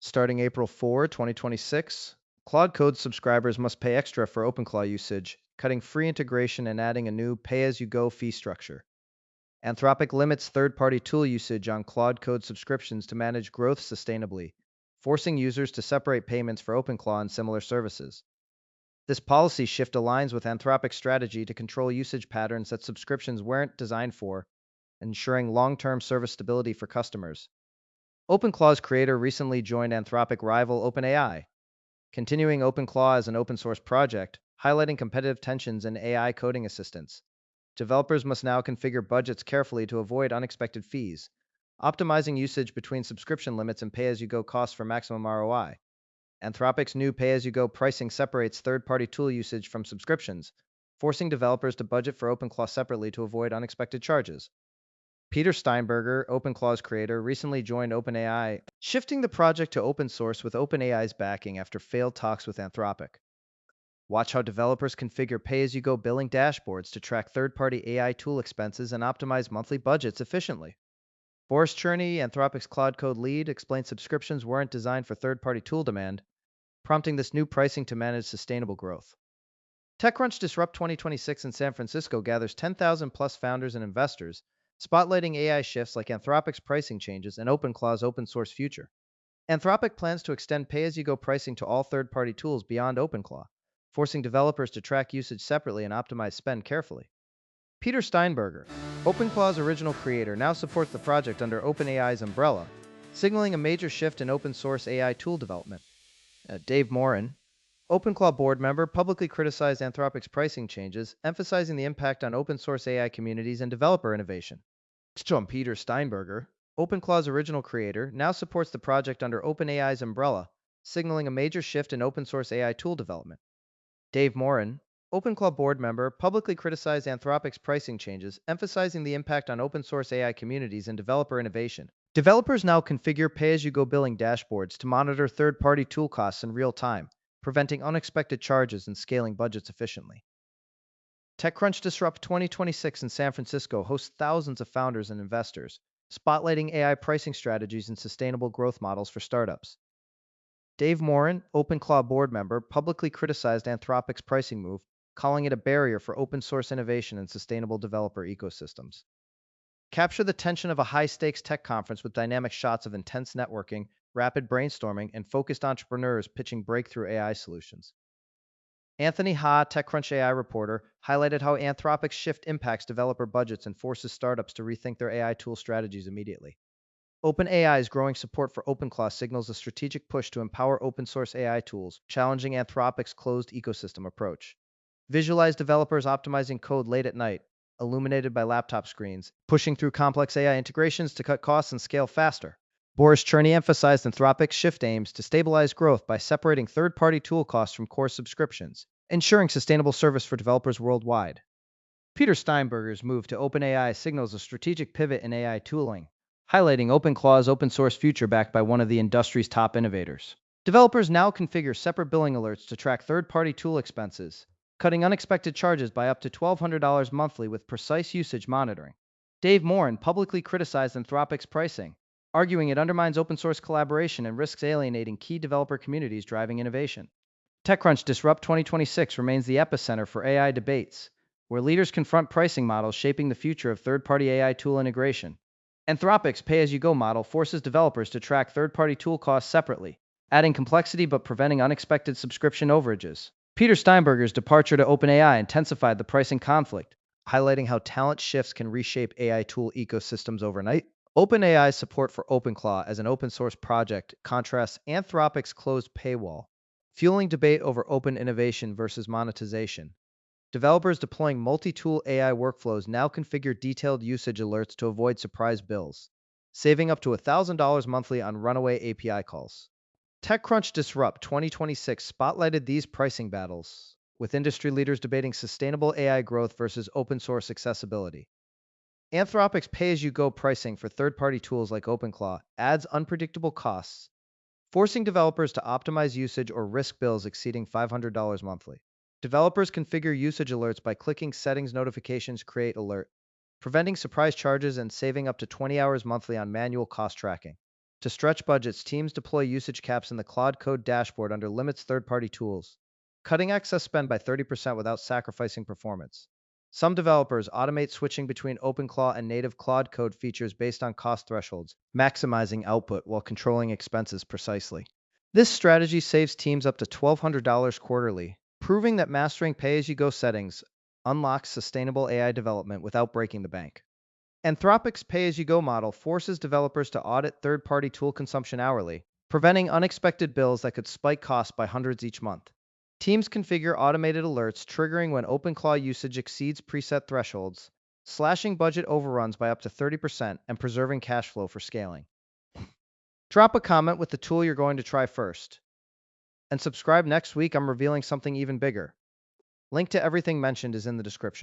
Starting April 4, 2026, Claude Code subscribers must pay extra for OpenClaw usage, cutting free integration and adding a new pay-as-you-go fee structure. Anthropic limits third-party tool usage on Claude Code subscriptions to manage growth sustainably, forcing users to separate payments for OpenClaw and similar services. This policy shift aligns with Anthropic's strategy to control usage patterns that subscriptions weren't designed for, ensuring long-term service stability for customers. OpenClaw's creator recently joined Anthropic rival OpenAI, continuing OpenClaw as an open source project, highlighting competitive tensions in AI coding assistance. Developers must now configure budgets carefully to avoid unexpected fees, optimizing usage between subscription limits and pay-as-you-go costs for maximum ROI. Anthropic's new pay-as-you-go pricing separates third-party tool usage from subscriptions, forcing developers to budget for OpenClaw separately to avoid unexpected charges. Peter Steinberger, OpenClaw's creator, recently joined OpenAI, shifting the project to open source with OpenAI's backing after failed talks with Anthropic. Watch how developers configure pay-as-you-go billing dashboards to track third-party AI tool expenses and optimize monthly budgets efficiently. Boris Cherny, Anthropic's Claude Code lead, explained subscriptions weren't designed for third-party tool demand, prompting this new pricing to manage sustainable growth. TechCrunch Disrupt 2026 in San Francisco gathers 10,000 plus founders and investors, spotlighting AI shifts like Anthropic's pricing changes and OpenClaw's open source future. Anthropic plans to extend pay-as-you-go pricing to all third-party tools beyond OpenClaw, forcing developers to track usage separately and optimize spend carefully. Peter Steinberger, OpenClaw's original creator, now supports the project under OpenAI's umbrella, signaling a major shift in open source AI tool development. Dave Morin, OpenClaw board member, publicly criticized Anthropic's pricing changes, emphasizing the impact on open source AI communities and developer innovation. John Peter Steinberger, OpenClaw's original creator, now supports the project under OpenAI's umbrella, signaling a major shift in open source AI tool development. Dave Morin, OpenClaw board member, publicly criticized Anthropic's pricing changes, emphasizing the impact on open source AI communities and developer innovation. Developers now configure pay-as-you-go billing dashboards to monitor third-party tool costs in real time, preventing unexpected charges and scaling budgets efficiently. TechCrunch Disrupt 2026 in San Francisco hosts thousands of founders and investors, spotlighting AI pricing strategies and sustainable growth models for startups. Dave Morin, OpenClaw board member, publicly criticized Anthropic's pricing move, calling it a barrier for open source innovation and sustainable developer ecosystems. Capture the tension of a high-stakes tech conference with dynamic shots of intense networking, rapid brainstorming, and focused entrepreneurs pitching breakthrough AI solutions. Anthony Ha, TechCrunch AI reporter, highlighted how Anthropic's shift impacts developer budgets and forces startups to rethink their AI tool strategies immediately. OpenAI's growing support for OpenClaw signals a strategic push to empower open-source AI tools, challenging Anthropic's closed ecosystem approach. Visualize developers optimizing code late at night, illuminated by laptop screens, pushing through complex AI integrations to cut costs and scale faster. Boris Cherny emphasized Anthropic's shift aims to stabilize growth by separating third-party tool costs from core subscriptions, ensuring sustainable service for developers worldwide. Peter Steinberger's move to OpenAI signals a strategic pivot in AI tooling, highlighting OpenClaw's open-source future backed by one of the industry's top innovators. Developers now configure separate billing alerts to track third-party tool expenses, cutting unexpected charges by up to $1,200 monthly with precise usage monitoring. Dave Morin publicly criticized Anthropic's pricing, arguing it undermines open-source collaboration and risks alienating key developer communities driving innovation. TechCrunch Disrupt 2026 remains the epicenter for AI debates, where leaders confront pricing models shaping the future of third-party AI tool integration. Anthropic's pay-as-you-go model forces developers to track third-party tool costs separately, adding complexity but preventing unexpected subscription overages. Peter Steinberger's departure to OpenAI intensified the pricing conflict, highlighting how talent shifts can reshape AI tool ecosystems overnight. OpenAI's support for OpenClaw as an open-source project contrasts Anthropic's closed paywall, fueling debate over open innovation versus monetization. Developers deploying multi-tool AI workflows now configure detailed usage alerts to avoid surprise bills, saving up to $1,000 monthly on runaway API calls. TechCrunch Disrupt 2026 spotlighted these pricing battles, with industry leaders debating sustainable AI growth versus open-source accessibility. Anthropic's pay-as-you-go pricing for third-party tools like OpenClaw adds unpredictable costs, forcing developers to optimize usage or risk bills exceeding $500 monthly. Developers configure usage alerts by clicking Settings Notifications Create Alert, preventing surprise charges and saving up to 20 hours monthly on manual cost tracking. To stretch budgets, teams deploy usage caps in the Claude Code dashboard under Limits third-party tools, cutting excess spend by 30% without sacrificing performance. Some developers automate switching between OpenClaw and native Claude Code features based on cost thresholds, maximizing output while controlling expenses precisely. This strategy saves teams up to $1,200 quarterly, proving that mastering pay-as-you-go settings unlocks sustainable AI development without breaking the bank. Anthropic's pay-as-you-go model forces developers to audit third-party tool consumption hourly, preventing unexpected bills that could spike costs by hundreds each month. Teams configure automated alerts triggering when OpenClaw usage exceeds preset thresholds, slashing budget overruns by up to 30% and preserving cash flow for scaling. Drop a comment with the tool you're going to try first. And subscribe next week, I'm revealing something even bigger. Link to everything mentioned is in the description.